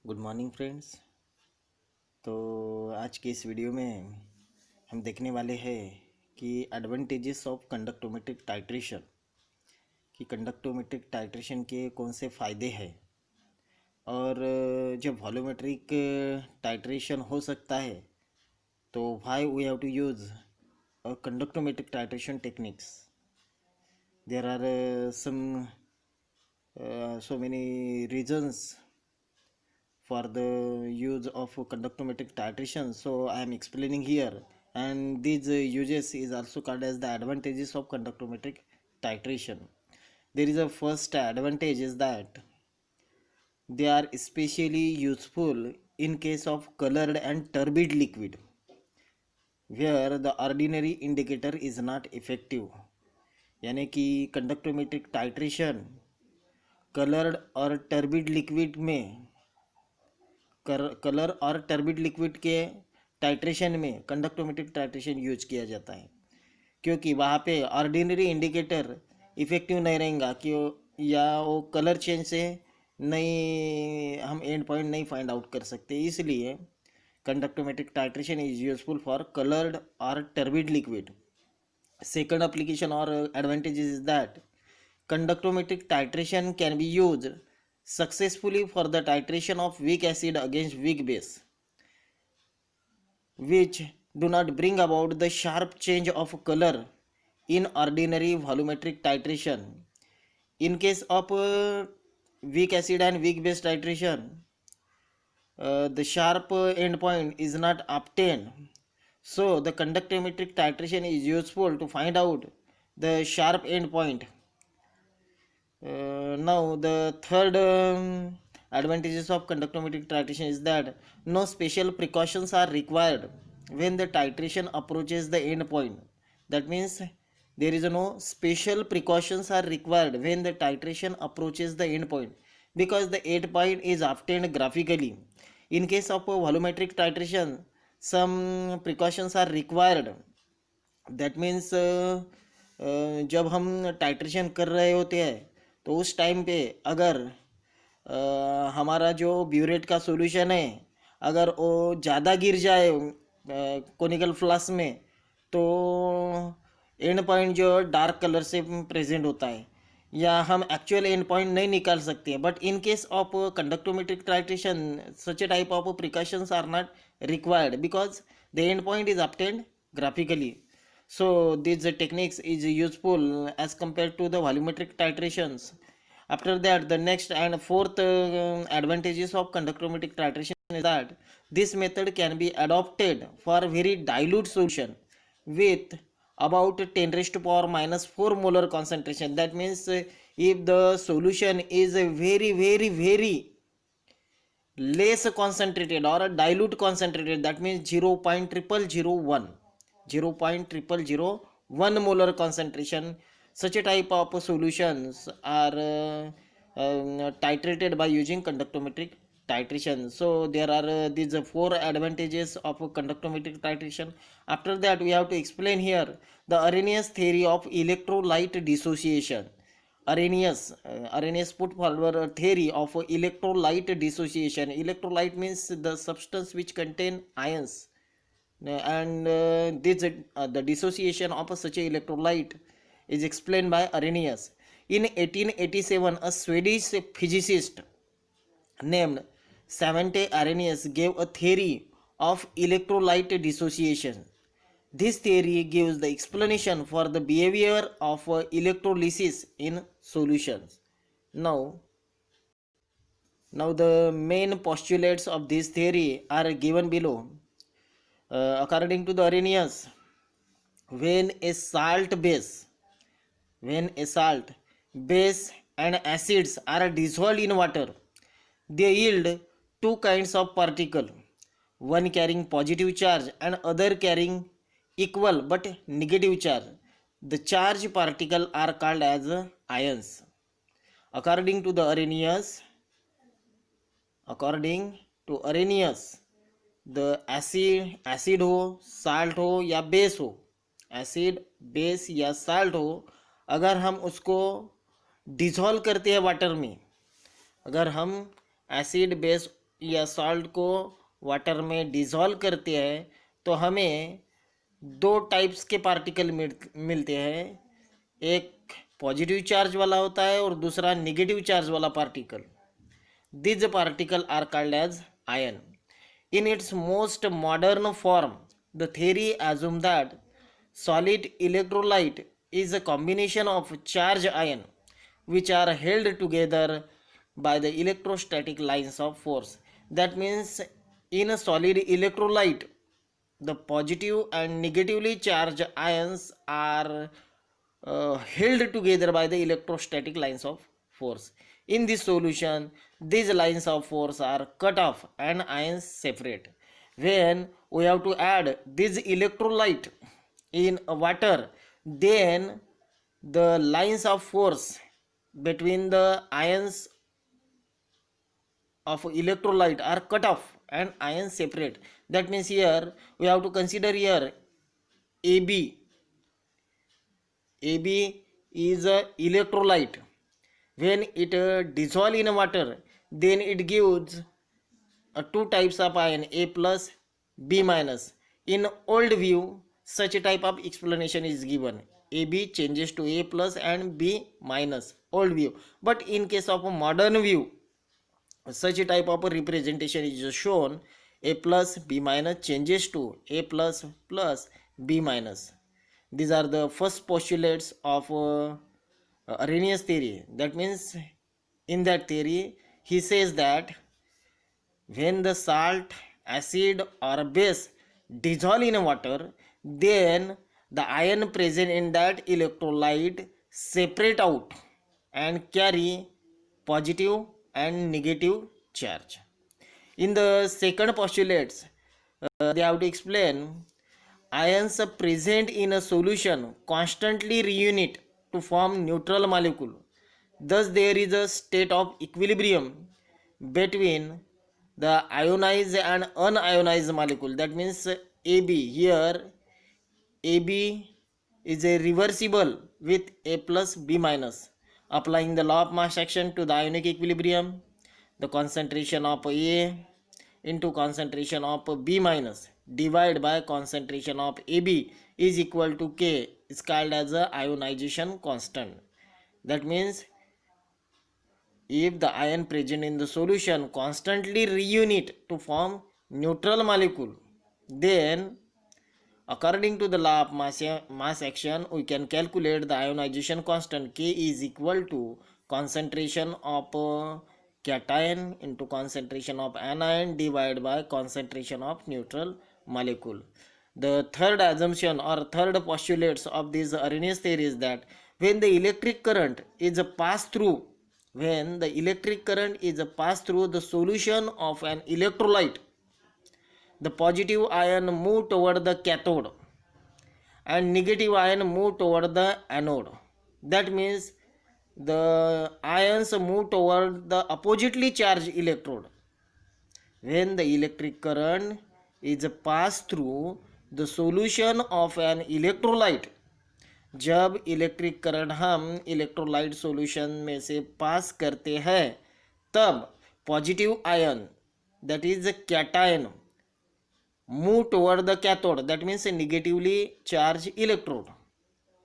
Good morning friends. तो आज के इस वीडियो में हम देखने वाले हैं कि एडवांटेजेस ऑफ कंडक्टोमेट्रिक टाइट्रेशन, कि कंडक्टोमेट्रिक टाइट्रेशन के कौन से फ़ायदे हैं और जब वॉल्यूमेट्रिक टाइट्रेशन हो सकता है तो why we have to use conductometric titration techniques. There are some so many reasons for the use of conductometric titration, so I am explaining here, and these uses is also called as the advantages of conductometric titration. There is a first advantage is that they are especially useful in case of colored and turbid liquid where the ordinary indicator is not effective. यानी कि conductometric titration coloured और turbid liquid में colour और turbid liquid के titration में conductometric titration use किया जाता है, क्योंकि वहाँ पे ऑर्डिनरी इंडिकेटर इफेक्टिव नहीं रहेगा कि या वो कलर चेंज से नहीं हम एंड पॉइंट नहीं फाइंड आउट कर सकते। इसलिए conductometric titration is useful for coloured और turbid liquid. Second application or advantage is that conductometric titration can be used successfully for the titration of weak acid against weak base, which do not bring about the sharp change of color in ordinary volumetric titration. In case of weak acid and weak base titration, the sharp endpoint is not obtained. So the conductometric titration is useful to find out the sharp endpoint. Now the third advantages of conductometric titration is that no special precautions are required when the titration approaches the end point. That means there is no special precautions are required when the titration approaches the end point, because the end point is obtained graphically. In case of volumetric titration, some precautions are required. That means जब हम titration कर रहे होते हैं तो उस time पे अगर हमारा जो ब्यूरेट का सॉल्यूशन है अगर वो ज़्यादा गिर जाए कोनिकल फ्लास्क में, तो एंड पॉइंट जो डार्क कलर से प्रेजेंट होता है या हम एक्चुअल एंड पॉइंट नहीं निकाल सकते. But in case of conductometric titration such a type of precautions are not required because the end point is obtained graphically. So these techniques is useful as compared to the volumetric titrations. After that, the next and fourth advantages of conductometric titration is that this method can be adopted for very dilute solution with about 10 raised to power minus 4 molar concentration. That means if the solution is a very less concentrated or a dilute concentrated, that means 0.0001 molar concentration, such a type of solutions are titrated by using conductometric titration. So there are these four advantages of conductometric titration. After that, we have to explain here the Arrhenius theory of electrolyte dissociation. Arrhenius put forward a theory of electrolyte dissociation. Electrolyte means the substance which contain ions, and the dissociation of such a electrolyte is explained by Arrhenius. In 1887, a Swedish physicist named Svante Arrhenius gave a theory of electrolyte dissociation. This theory gives the explanation for the behavior of electrolysis in solutions. Now the main postulates of this theory are given below. According to the Arrhenius, when a salt base and acids are dissolved in water, they yield two kinds of particle, one carrying positive charge and other carrying equal but negative charge. The charged particle are called as ions. According to Arrhenius, the acid हो, salt हो या base हो, acid base या salt हो, अगर हम उसको dissolve करते हैं वाटर में, अगर हम एसिड बेस या सॉल्ट को वाटर में डिज़ोल्व करते हैं तो हमें दो टाइप्स के पार्टिकल मिलते हैं। एक पॉजिटिव चार्ज वाला होता है और दूसरा नेगेटिव चार्ज वाला particle. These particles are called as ion. In its most modern form, the theory assumes that solid electrolyte is a combination of charged ion which are held together by the electrostatic lines of force. That means in a solid electrolyte, the positive and negatively charged ions are held together by the electrostatic lines of force. In this solution, these lines of force are cut off and ions separate. When we have to add this electrolyte in water, then the lines of force between the ions of electrolyte are cut off and ions separate. That means here we have to consider here AB. AB is a electrolyte. When it dissolve in water, then it gives two types of ion, A plus, B minus. In old view, such a type of explanation is given. AB changes to A plus and B minus. Old view. But in case of a modern view, such a type of representation is shown. A plus, B minus changes to A plus plus B minus. These are the first postulates of Arrhenius theory. That means in that theory he says that when the salt, acid or base dissolve in water, then the ion present in that electrolyte separate out and carry positive and negative charge. In the second postulates, they have to explain ions present in a solution constantly reunite to form neutral molecule. Thus, there is a state of equilibrium between the ionized and unionized molecule. That means AB. Here, AB is a reversible with A plus B minus. Applying the law of mass action to the ionic equilibrium, the concentration of A into concentration of B minus divided by concentration of AB is equal to K is called as a ionization constant. That means if the ion present in the solution constantly reunite to form neutral molecule, then according to the law of mass action, we can calculate the ionization constant. K is equal to concentration of cation into concentration of anion divided by concentration of neutral molecule. The third assumption or third postulates of this Arrhenius theory is that when the electric current is passed through the solution of an electrolyte, the positive ion move toward the cathode and negative ion move toward the anode. That means the ions move toward the oppositely charged electrode. When the electric current is passed through the solution of an electrolyte, जब electric current हम electrolyte solution में से पास करते हैं तब positive ion that is cation move toward the cathode, that means a negatively charged electrode.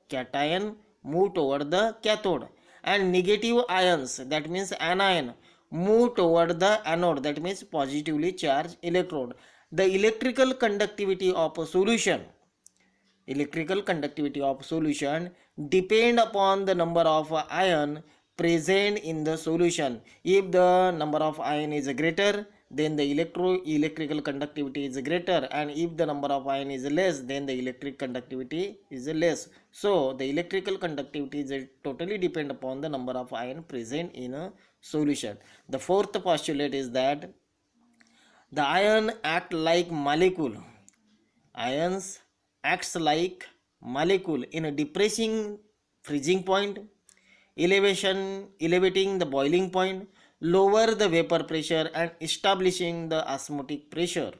Cation move toward the cathode and negative ions, that means anion, move toward the anode, that means positively charged electrode. The electrical conductivity of a solution depend upon the number of ion present in the solution. If the number of ion is greater, then the electrical conductivity is greater, and if the number of ion is less, then the electric conductivity is less. So the electrical conductivity is totally depend upon the number of ion present in a solution. The fourth postulate is that the ion act like molecule. Ions acts like molecule in a depressing freezing point, elevating the boiling point, lower the vapor pressure and establishing the osmotic pressure.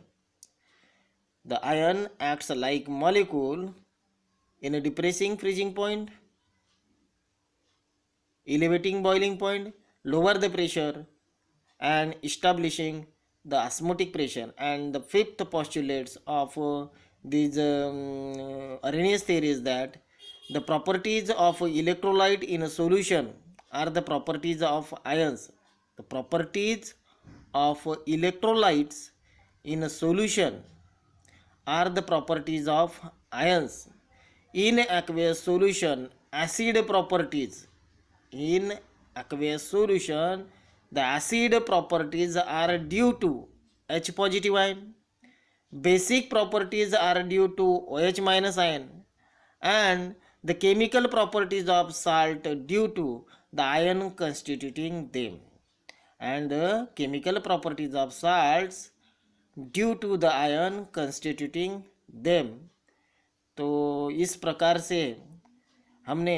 The ion acts like molecule in a depressing freezing point, elevating boiling point, lower the pressure and establishing the osmotic pressure. And the fifth postulates of these Arrhenius theory is that the properties of electrolyte in a solution are the properties of ions. The properties of electrolytes in a solution are the properties of ions. In aqueous solution, acid properties. In aqueous solution, the acid properties are due to H positive ion. Basic properties are due to OH minus ion, and the chemical properties of salt due to the ion constituting them. And the chemical properties of salts due to the ion constituting them. तो इस प्रकार से हमने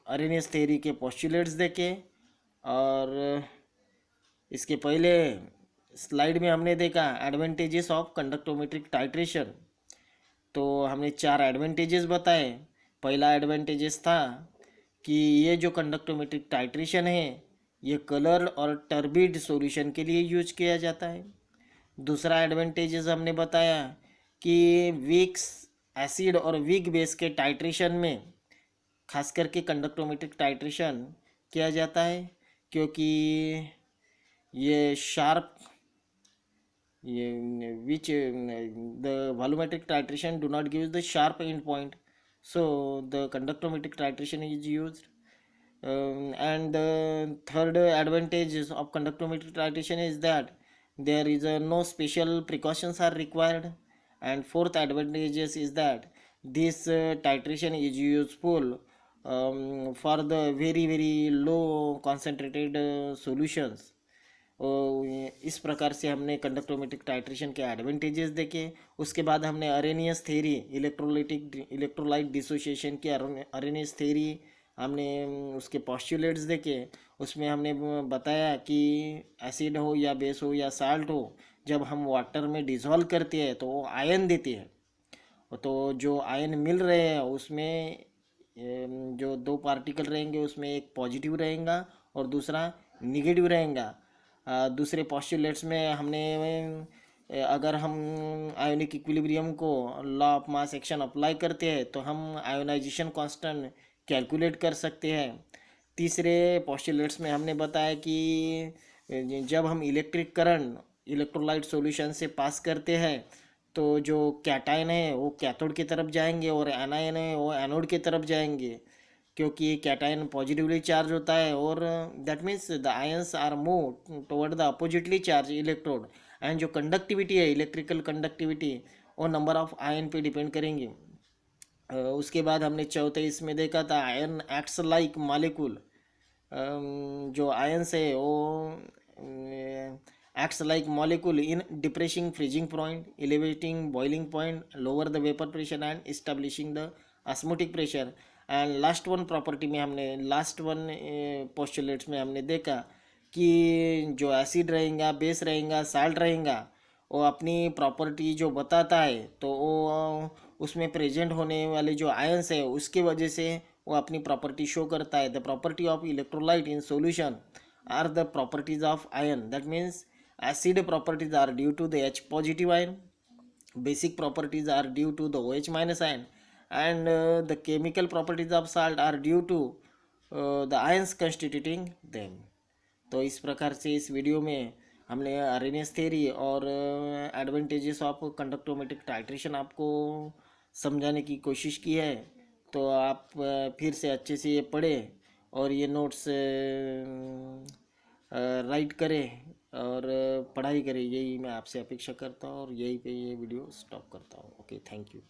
Arrhenius theory के postulates देखे। और इसके पहले स्लाइड में हमने देखा एडवांटेजेस ऑफ कंडक्टोमेट्रिक टाइट्रेशन। तो हमने 4 एडवांटेजेस बताए। पहला एडवांटेजेस था कि ये जो कंडक्टोमेट्रिक टाइट्रेशन है ये कलर्ड और टर्बिड सॉल्यूशन के लिए यूज किया जाता है। दूसरा एडवांटेजेस हमने बताया कि वीक एसिड और वीक बेस के टाइट्रेशन में खास करके कंडक्टोमेट्रिक टाइट्रेशन किया जाता है, क्योंकि ये sharp which the volumetric titration do not give the sharp end point, so the conductometric titration is used. And the third advantage of conductometric titration is that there is no special precautions are required. And fourth advantage is that this titration is useful for the very low concentrated solutions. इस प्रकार से हमने conductometric titration के advantages देखे। उसके बाद हमने Arrhenius theory electrolyte dissociation की अरेनियस थ्योरी हमने उसके पोस्टुलेट्स देखे। उसमें हमने बताया कि एसिड हो या बेस हो या साल्ट हो, जब हम वाटर में डिज़ोल्व करते हैं तो वो आयन देती है। तो जो आयन मिल रहे हैं उसमें जो 2 पार्टिकल रहेंगे उसमें एक पॉजिटिव रहेगा और दूसरा निगेटिव रहेगा। दूसरे पोस्टुलेट्स में हमने अगर हम आयोनिक इक्विलिब्रियम को law of mass action apply करते हैं तो हम आयोनाइजेशन कांस्टेंट कैलकुलेट कर सकते हैं। तीसरे पोस्टुलेट्स में हमने बताया कि जब हम इलेक्ट्रिक करंट इलेक्ट्रोलाइट सॉल्यूशन से पास करते हैं तो जो कैटायन है वो कैथोड की तरफ जाएंगे और एनायन है वो एनोड की तरफ जाएंगे, क्योंकि कैटायन पॉजिटिवली चार्ज होता है और that means the ions are move toward the oppositely charge electrode. And जो कंडक्टिविटी है इलेक्ट्रिकल कंडक्टिविटी वो नंबर ऑफ आयन पे डिपेंड करेंगे। उसके बाद हमने चौथे इसमें देखा था आयन एक्ट्स लाइक मॉलिक्यूल। जो आयंस है वो acts like molecule in depressing freezing point, elevating boiling point, lower the vapor pressure and establishing the osmotic pressure. And last one property में हमने लास्ट वन पोस्टुलेट्स में हमने देखा कि जो एसिड रहेगा बेस रहेगा साल्ट रहेगा वो अपनी प्रॉपर्टी जो बताता है तो वो उसमें प्रेजेंट होने वाले जो आयंस है उसकी वजह से वो अपनी प्रॉपर्टी शो करता है। The property of electrolyte in solution are the properties of ion. That means acid properties are due to the H positive ion, basic properties are due to the OH minus ion, and the chemical properties of salt are due to the ions constituting them. तो इस प्रकार से इस video में हमने Arrhenius theory और advantages of conductometric titration आपको समझाने की कोशिश की है। तो आप फिर से अच्छे से ये पढ़ें और ये नोट्स राइट करें और पढ़ाई करें, यही मैं आपसे अपेक्षा करता हूँ और यही पे ये वीडियो स्टॉप करता हूँ। Okay, thank you.